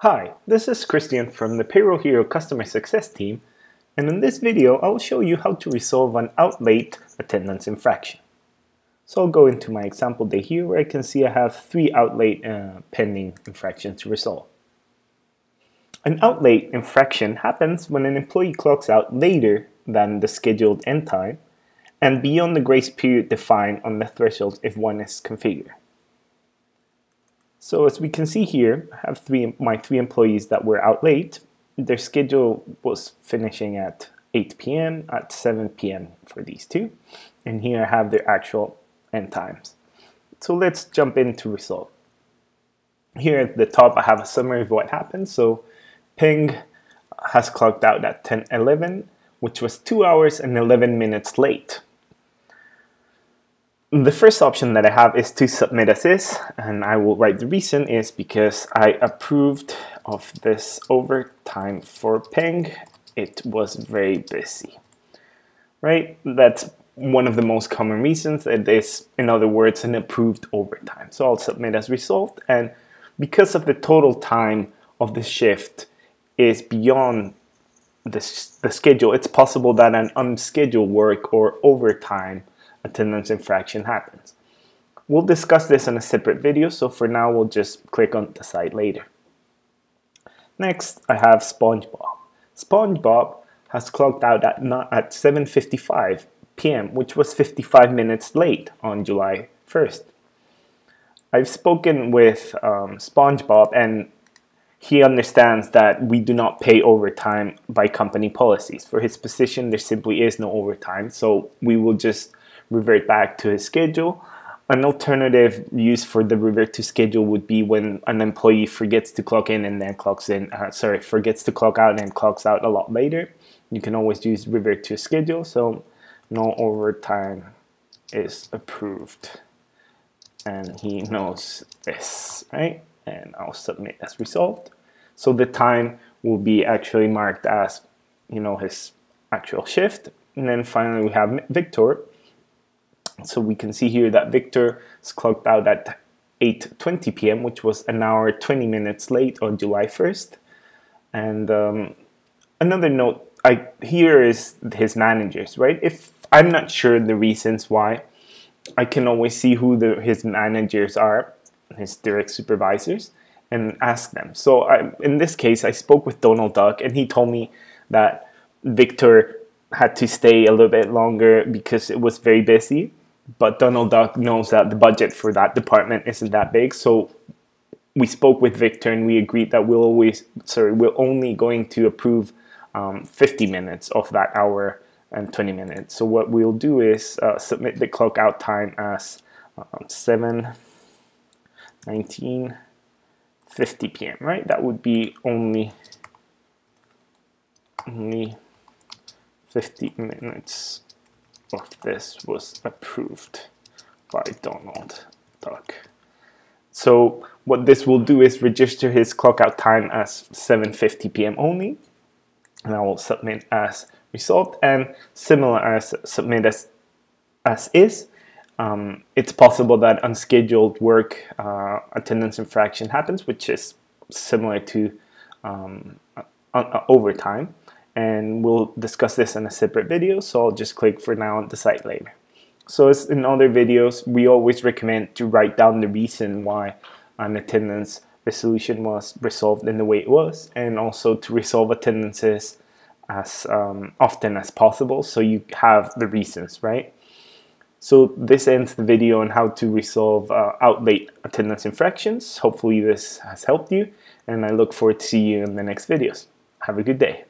Hi, this is Christian from the PayrollHero Customer Success team, and in this video I will show you how to resolve an out late attendance infraction. So I'll go into my example day here where I can see I have 3 out late pending infractions to resolve. An out late infraction happens when an employee clocks out later than the scheduled end time and beyond the grace period defined on the threshold if one is configured. So as we can see here, I have my three employees that were out late. Their schedule was finishing at 8 p.m., at 7 p.m. for these two. And here I have their actual end times. So let's jump into resolve. Here at the top I have a summary of what happened. So Ping has clocked out at 10:11, which was 2 hours and 11 minutes late. The first option that I have is to submit as is, and I will write the reason is because I approved of this overtime for Ping. It was very busy, right? That's one of the most common reasons. It is, in other words, an approved overtime. So I'll submit as resolved, and because of the total time of the shift is beyond the schedule, it's possible that an unscheduled work or overtime attendance infraction happens. We'll discuss this in a separate video, so for now we'll just click on decide later. Next, I have SpongeBob. SpongeBob has clocked out at 7:55 p.m., which was 55 minutes late on July 1st. I've spoken with SpongeBob, and he understands that we do not pay overtime by company policies. For his position, there simply is no overtime, so we will just revert back to his schedule. An alternative use for the revert to schedule would be when an employee forgets to clock in and then forgets to clock out and clocks out a lot later. You can always use revert to schedule, so no overtime is approved. And he knows this, right? And I'll submit as resolved. So the time will be actually marked as, his actual shift. And then finally we have Victor. So we can see here that Victor is clocked out at 8:20 p.m., which was an hour 20 minutes late on July 1st. And another note, here is his managers, right? If I'm not sure the reasons why, I can always see who his managers are, his direct supervisors, and ask them. So in this case, I spoke with Donald Duck, and he told me that Victor had to stay a little bit longer because it was very busy. But Donald Duck knows that the budget for that department isn't that big, so we spoke with Victor and we agreed that we're only going to approve 50 minutes of that hour and 20 minutes. So what we'll do is submit the clock out time as 7:19:50 p.m. right? That would be only 50 minutes of this was approved by Donald Duck. So what this will do is register his clock out time as 7:50 p.m. only, and I will submit as resolved. And similar as submit as is, it's possible that unscheduled work attendance infraction happens, which is similar to overtime. And we'll discuss this in a separate video, so I'll just click for now on decide later. So as in other videos, we always recommend to write down the reason why an attendance resolution was resolved in the way it was, and also to resolve attendances as often as possible so you have the reasons, right? So this ends the video on how to resolve out late attendance infractions. Hopefully this has helped you, and I look forward to seeing you in the next videos. Have a good day.